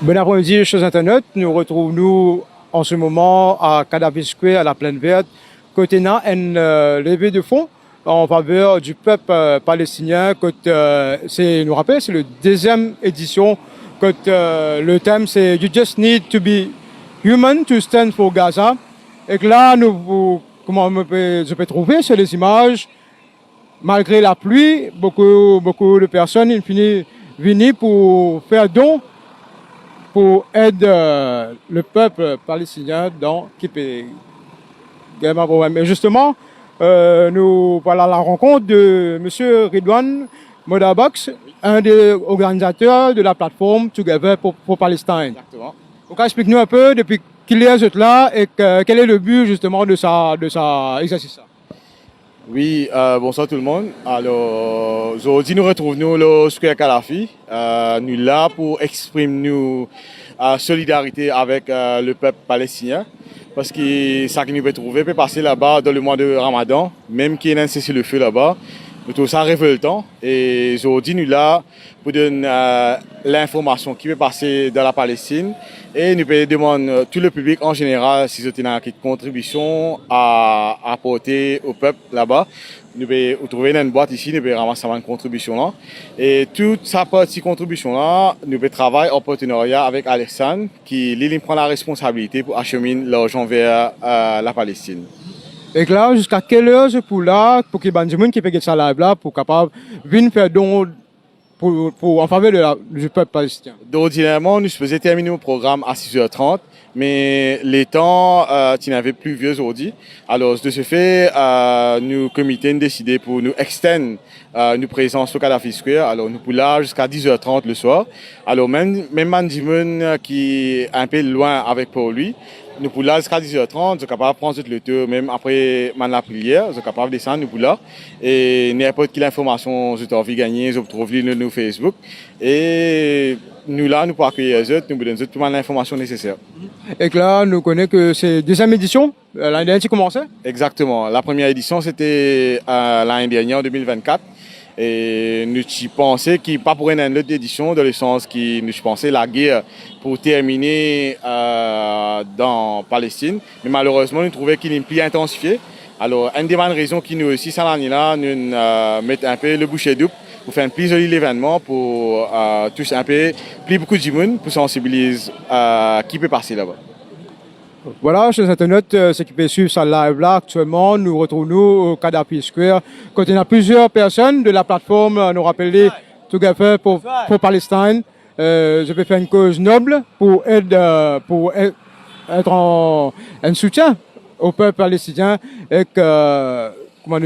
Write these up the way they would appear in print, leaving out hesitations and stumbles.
Bon après-midi, chers internautes. Nous retrouvons-nous en ce moment à Gaddafi Square, à la Plaine Verte, côté na une levée de fonds en faveur du peuple palestinien. Nous rappelle, c'est la deuxième édition. Le thème, c'est You just need to be human to stand for Gaza. Et que là, comment je peux trouver sur les images, malgré la pluie, beaucoup de personnes viennent pour faire don pour aider le peuple palestinien qui peut gagner un problème. Et justement, nous voilà à la rencontre de M. Ridwan Modabox, un des organisateurs de la plateforme Together for Palestine. Exactement. Donc, explique-nous un peu depuis qu'il est là et quel est le but justement de sa exercice. Oui, bonsoir tout le monde. Alors, aujourd'hui, nous retrouvons le Square Gaddafi. Nous là pour exprimer nos solidarité avec le peuple palestinien. Parce que ça que nous pouvons trouver peut passer là-bas dans le mois de Ramadan, même qu'il y a un cessez-le-feu là-bas. Nous trouvons ça révoltant. Et aujourd'hui, nous là pour donner l'information qui peut passer dans la Palestine. Et nous pouvons demander tout le public en général si vous avez une contribution à apporter au peuple là-bas. Nous pouvons trouver une boîte ici, nous pouvons ramasser une contribution là. Et toute sa partie contribution là, nous pouvons travailler en partenariat avec Alexandre qui lui prend la responsabilité pour acheminer l'argent vers la Palestine. Et là, jusqu'à quelle heure c'est pour que les gens qui peuvent ça live là, pour capable venir faire don en faveur du peuple palestinien? Ordinairement, nous faisions terminer le programme à 6h30, mais les temps n'avaient plus vieux aujourd'hui. Alors, de ce fait, nous, comité, avons décidé pour nous extendre nos présences au Gaddafi Square. Alors, nous pouvons là jusqu'à 10h30 le soir. Alors, même Mandimoun qui est un peu loin avec pour lui, nous pouvons là jusqu'à 10h30, nous sommes capables de prendre le tour, même après la prière, nous sommes capables de descendre, nous pouvons là. Et n'importe quelle information que vous avez gagner, vous trouvez sur nos Facebook. Et nous là, nous pouvons accueillir les autres, nous vous donnons toute l'information nécessaire. Et que là, nous connaissons que c'est la deuxième édition, l'année dernière, tu commençais? Exactement. La première édition, c'était l'année dernière, en 2024. Et nous pensons qu'il n'y a pas pour une autre édition, dans le sens que nous pensons la guerre pour terminer dans Palestine. Mais malheureusement, nous trouvons qu'il est plus intensifié. Alors, une des raisons qui nous aussi, cette année-là, nous mettons un peu le boucher double pour faire un plus joli événement, pour toucher un peu plus beaucoup de monde, pour sensibiliser qui peut passer là-bas. Voilà, chers internautes, ceux qui peuvent suivre ça live là actuellement, nous retrouvons au Gaddafi Square. Quand il y a plusieurs personnes de la plateforme, nous rappelons Together for Palestine. Je vais faire une cause noble pour être en soutien au peuple palestinien et comment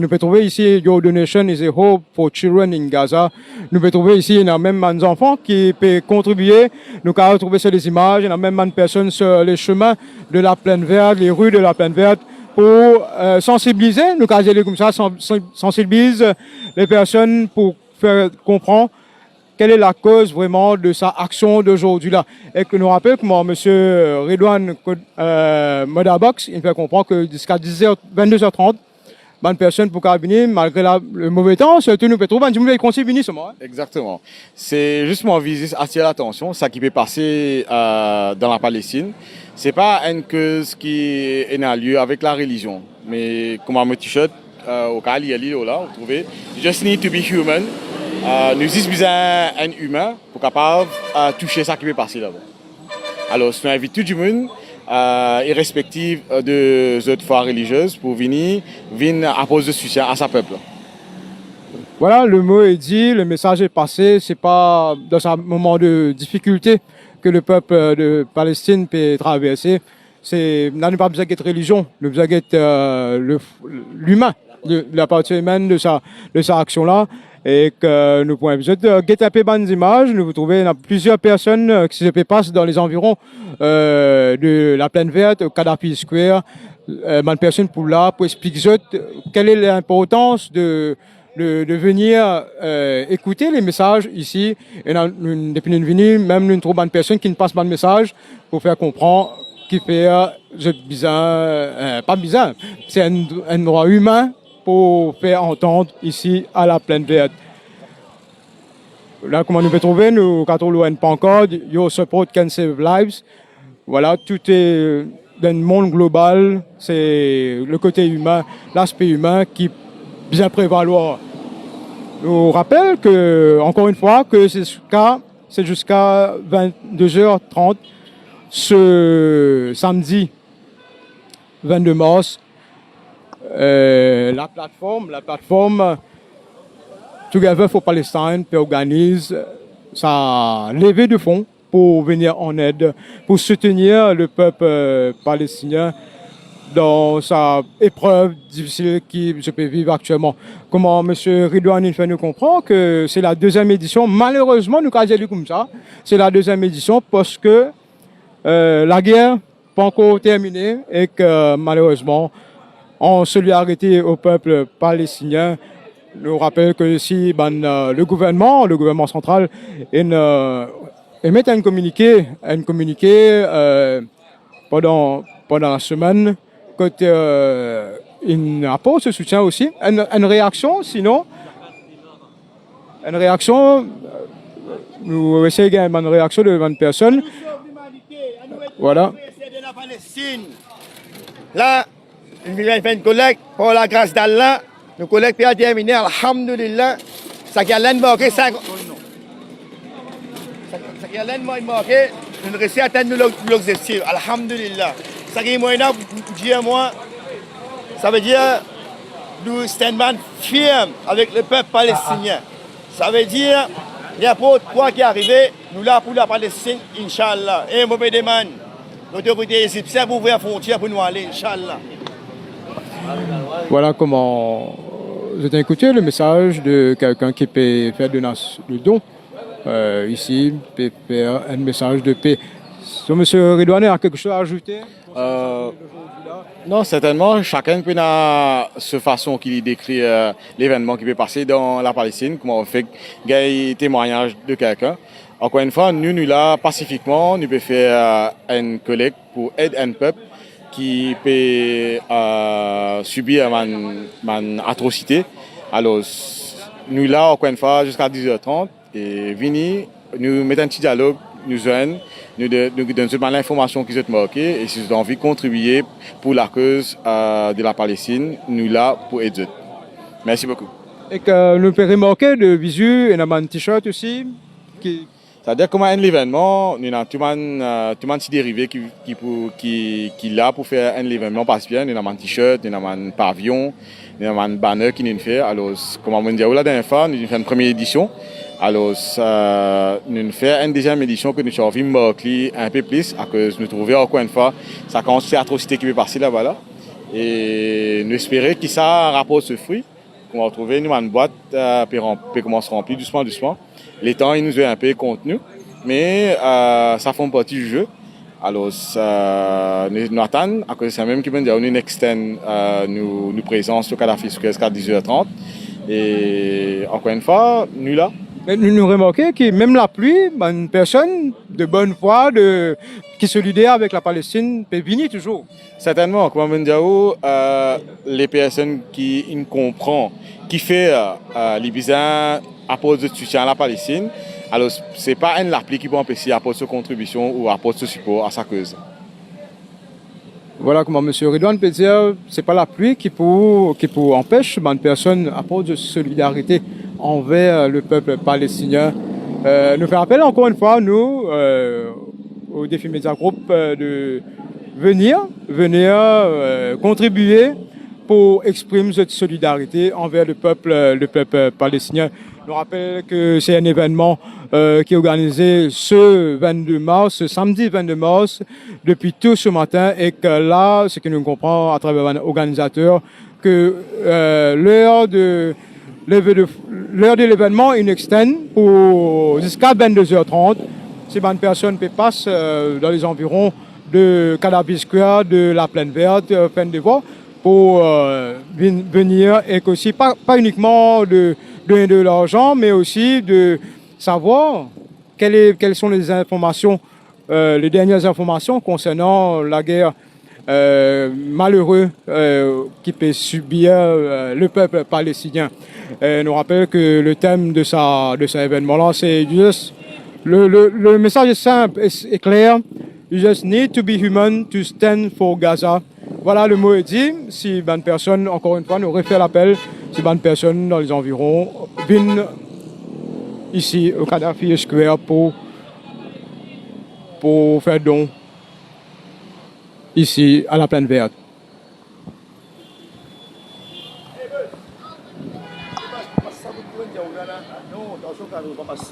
nous pouvons trouver ici, Your donation is a hope for children in Gaza. Nous pouvons trouver ici, il y a même des enfants qui peuvent contribuer. Nous pouvons retrouver sur les images, il y a même des personnes sur les chemins de la Plaine Verte, les rues de la Plaine Verte, pour sensibiliser, nous pouvons dire comme ça, sensibiliser les personnes pour faire comprendre quelle est la cause vraiment de sa action d'aujourd'hui là. Et que nous rappelle comment M. Ridwan Modabox, il fait comprendre que jusqu'à 22h30, bonne personne pour venir, malgré le mauvais temps, surtout nous pouvons trouver un petit conseil venir seulement. Exactement. C'est justement viser à attirer l'attention, ça qui peut passer dans la Palestine. C'est pas une cause qui est en lieu avec la religion, mais comme un t-shirt au cas où il y a là, vous trouvez, you just need to be human. Nous avons besoin d'un humain pour capable toucher ça qui peut passer là-bas. Alors, je invite tout le monde, irrespective des autres foi religieuses, pour venir apposer de soutien à sa peuple. Voilà, le mot est dit, le message est passé. C'est pas dans un moment de difficulté que le peuple de Palestine peut traverser. Nous n'avons pas besoin d'être religion, nous avons besoin d'être l'humain, la partie humaine de sa action-là. Et que nous pouvons guetter un peu bonnes images. Nous vous trouvez plusieurs personnes qui se passent dans les environs de la Plaine Verte, au Gaddafi Square. Bonnes personnes pour là, pour expliquer quelle est l'importance de venir écouter les messages ici. Et depuis une venue, même nous trouvons une personne qui ne passe pas de message pour faire comprendre qui fait bizarre, pas bizarre, c'est un droit humain pour faire entendre ici à la Plaine Verte. Là, comment nous pouvons trouver, nous, quand on loue pas encore, you support can save lives. Voilà, tout est dans le monde global, c'est le côté humain, l'aspect humain qui bien prévaloir. Je vous rappelle que, encore une fois, que c'est jusqu'à 22h30 ce samedi 22 mars. La plateforme Together for Palestine organise sa levée de fonds pour venir en aide, pour soutenir le peuple palestinien dans sa épreuve difficile qu'il se peut vivre actuellement. Comment M. Ridouane fait nous comprendre que c'est la deuxième édition. Malheureusement, nous avons dit comme ça, c'est la deuxième édition parce que la guerre n'est pas encore terminée et que malheureusement, en solidarité au peuple palestinien, nous rappelle que si le gouvernement central émet un communiqué pendant la semaine, il apporte ce soutien aussi, une réaction, sinon, nous essayons une réaction de 20 personnes. Voilà. Là, nous venons faire une collecte pour la grâce d'Allah. Nous collectons pour terminer, alhamdulillah. Ça qui a l'enmarqué, ça qui a l'enmarqué, nous réussissons à atteindre l'objectif, alhamdulillah. Ça qui est moyen pour dire moi, ça veut dire nous sommes firmes avec le peuple palestinien. Ça veut dire, n'importe quoi qui est arrivé, nous là pour la Palestine, Inch'Allah. Et mauvais demande, l'autorité égyptienne pour ouvrir la frontière pour nous aller, Inch'Allah. Voilà comment vous avez écouté le message de quelqu'un qui peut faire le don. Ici, peut faire un message de paix. So, M. Ridouane a quelque chose à ajouter? Non, certainement, chacun peut avoir cette façon qu'il décrit l'événement qui peut passer dans la Palestine, comment on fait un témoignage de quelqu'un. Encore une fois, nous là, pacifiquement, nous pouvons faire une collecte pour aider un peuple qui peut subir une atrocité. Alors, nous là, encore une fois, jusqu'à 10h30, et venir, nous mettons un petit dialogue, nous joignent, nous donnons l'information qui est marquée, et si vous avez envie de contribuer pour la cause de la Palestine, nous là pour aider. Merci beaucoup. Et que nous pouvons remarquer de visu, et un t-shirt aussi. C'est-à-dire comment un événement, nous avons tout le monde dérivé qui là pour faire un événement passe bien, nous avons un t-shirt, nous avons un pavillon, nous avons un banner qui nous fait. Alors, comme on dit la dernière fois, nous avons fait une première édition. Alors, nous avons fait une deuxième édition que nous avons envie de marquer un peu plus, à cause nous trouvons encore une fois, ça commence à faire atrocité qui peut passer là-bas. Là. Et nous espérons que ça rapporte ce fruit, qu'on va trouver une boîte, peut commencer à remplir doucement. Les temps, ils nous ont un peu contenu, mais ça fait partie du jeu. Alors, nous attendons, à cause de ça même qui veut dire nous extend nous présence sur Kadhafi jusqu'à 10h30. Et encore une fois, nous là. Mais nous remarquons que même la pluie, une personne de bonne foi, qui est solidaire avec la Palestine, peut venir toujours. Certainement, comme on dit, les personnes qui comprennent, qui fait les bizarres apporte de soutien à la Palestine, alors ce n'est pas un l'appli qui peut empêcher apporter sa contribution ou apporter ce support à sa cause. Voilà comment M. Ridouane peut dire, ce n'est pas la pluie qui peut empêcher une personne apporter de solidarité envers le peuple palestinien. Nous fait appel encore une fois, nous, au Défi Média Group, de venir contribuer pour exprimer cette solidarité envers le peuple palestinien. Je rappelle que c'est un événement qui est organisé ce 22 mars, ce samedi 22 mars, depuis tout ce matin, et que là, ce que nous comprenons à travers l'organisateur, que l'heure de l'événement est externe pour jusqu'à 22h30. Si une personne peut passer dans les environs de Kadhafi Square, de la Plaine Verte, Plaine des Voies, pour venir, et aussi pas uniquement de donner de l'argent, mais aussi de savoir quelles sont les informations, les dernières informations concernant la guerre malheureux qui peut subir le peuple palestinien. Nous rappelle que le thème de cet événement-là, c'est juste, le message est simple et clair. You just need to be human to stand for Gaza. Voilà, le mot est dit. Si bonne personne, encore une fois, nous refait l'appel, si bonne personne dans les environs viennent ici au Kadhafi Square pour faire don ici à la Plaine Verte. Não, tá o seu carro, vamos.